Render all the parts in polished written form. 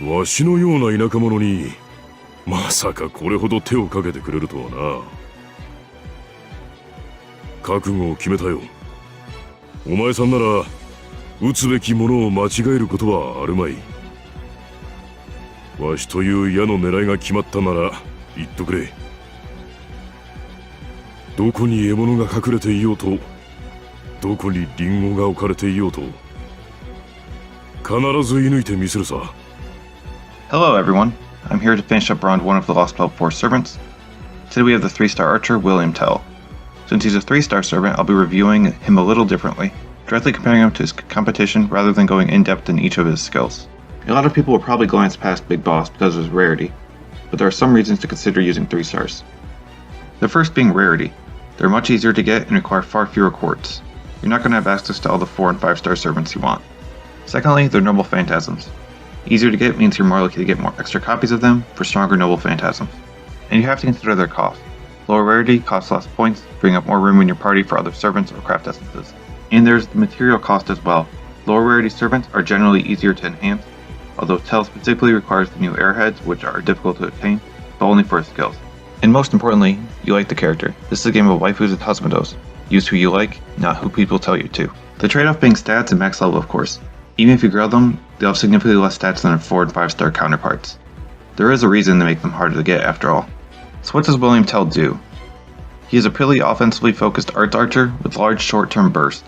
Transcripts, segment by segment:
わしのような田舎者にまさかこれほど手をかけてくれるとはな。覚悟を決めたよ。お前さんなら撃つべきものを間違えることはあるまい。わしという矢の狙いが決まったなら言っとくれ。どこに獲物が隠れていようと、どこにリンゴが置かれていようと、必ず射抜いてみせるさ。Hello everyone, I'm here to finish up round 1 of the LostBelt 4 servants. Today we have the 3-star archer William Tell. Since he's a 3-star servant, I'll be reviewing him a little differently, directly comparing him to his competition rather than going in-depth in each of his skills. A lot of people will probably glance past Big Boss because of his rarity, but there are some reasons to consider using 3 stars. The first being rarity. They're much easier to get and require far fewer quartz. You're not going to have access to all the 4 and 5-star servants you want. Secondly, they're noble phantasms. Easier to get means you're more likely to get more extra copies of them for stronger noble phantasms. And you have to consider their cost. Lower rarity costs less points, freeing up more room in your party for other servants or craft essences. And there's the material cost as well. Lower rarity servants are generally easier to enhance, although Tell specifically requires the new airheads, which are difficult to obtain, but only for his skills. And most importantly, you like the character. This is a game of waifus and husbandos. Use who you like, not who people tell you to. The trade-off being stats and max level, of course. Even if you grow them, they'll have significantly less stats than their 4 and 5-star counterparts. There is a reason to make them harder to get after all. So what does William Tell do? He is a purely offensively focused arts archer with large short-term burst.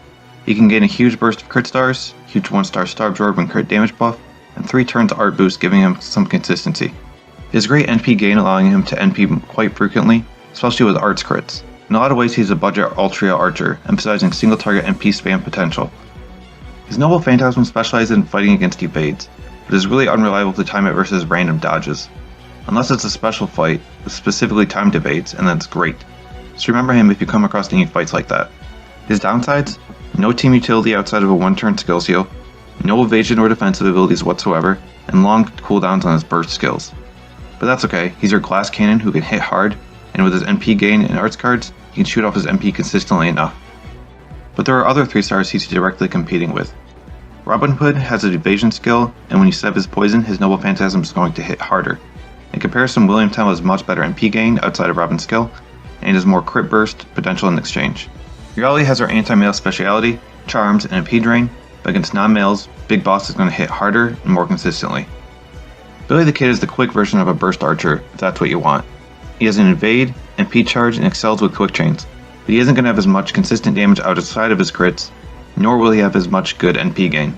He can gain a huge burst of crit stars, huge 1-star Starved Orb and crit damage buff, and 3 turns art boost, giving him some consistency. He has great NP gain, allowing him to NP quite frequently, especially with arts crits. In a lot of ways he's a budget Altria archer, emphasizing single target NP spam potential. His noble phantasm specializes in fighting against evades, but is really unreliable to time it versus random dodges. Unless it's a special fight, with specifically timed evades, and that's great. So remember him if you come across any fights like that. His downsides? No team utility outside of a 1-turn skill seal, no evasion or defensive abilities whatsoever, and long cooldowns on his burst skills. But that's okay, he's your glass cannon who can hit hard, and with his NP gain and arts cards, he can shoot off his NP consistently enough. But there are other 3-stars he's directly competing with. Robin Hood has an evasion skill, and when you set up his poison, his noble phantasm is going to hit harder. In comparison, William Tell has much better NP gain outside of Robin's skill, and has more crit burst potential in exchange. Yali has her anti-male speciality, charms, and NP drain, but against non-males, Big Boss is going to hit harder and more consistently. Billy the Kid is the quick version of a burst archer, if that's what you want. He has an evade, NP charge, and excels with quick chains, but he isn't going to have as much consistent damage outside of his crits, nor will he have as much good NP gain.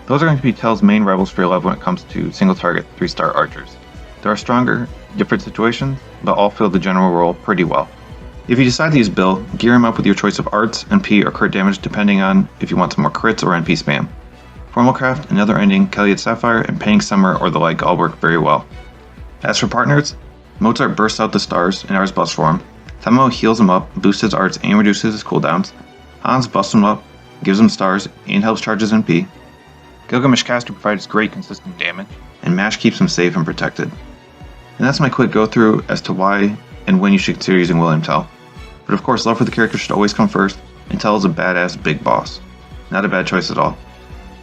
Those are going to be Tell's main rivals for your level when it comes to single target 3-star archers. There are stronger, different situations, but all fill the general role pretty well. If you decide to use Bill, gear him up with your choice of arts, NP, or crit damage depending on if you want some more crits or NP spam. Formalcraft, Another Ending, Kelly at Sapphire, and Painting Summer or the like all work very well. As for partners, Mozart bursts out the stars in Ars Bust form, Temo heals him up, boosts his arts and reduces his cooldowns, Hans busts him up, gives him stars, and helps charge his NP. Gilgamesh Caster provides great consistent damage, and Mash keeps him safe and protected. And that's my quick go-through as to why and when you should consider using William Tell. But of course, love for the character should always come first, and Tell is a badass big boss. Not a bad choice at all.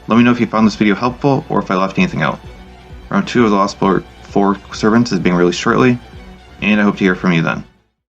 Let me know if you found this video helpful, or if I left anything out. Round 2 of the LostBelt 4 servants is being released shortly, and I hope to hear from you then.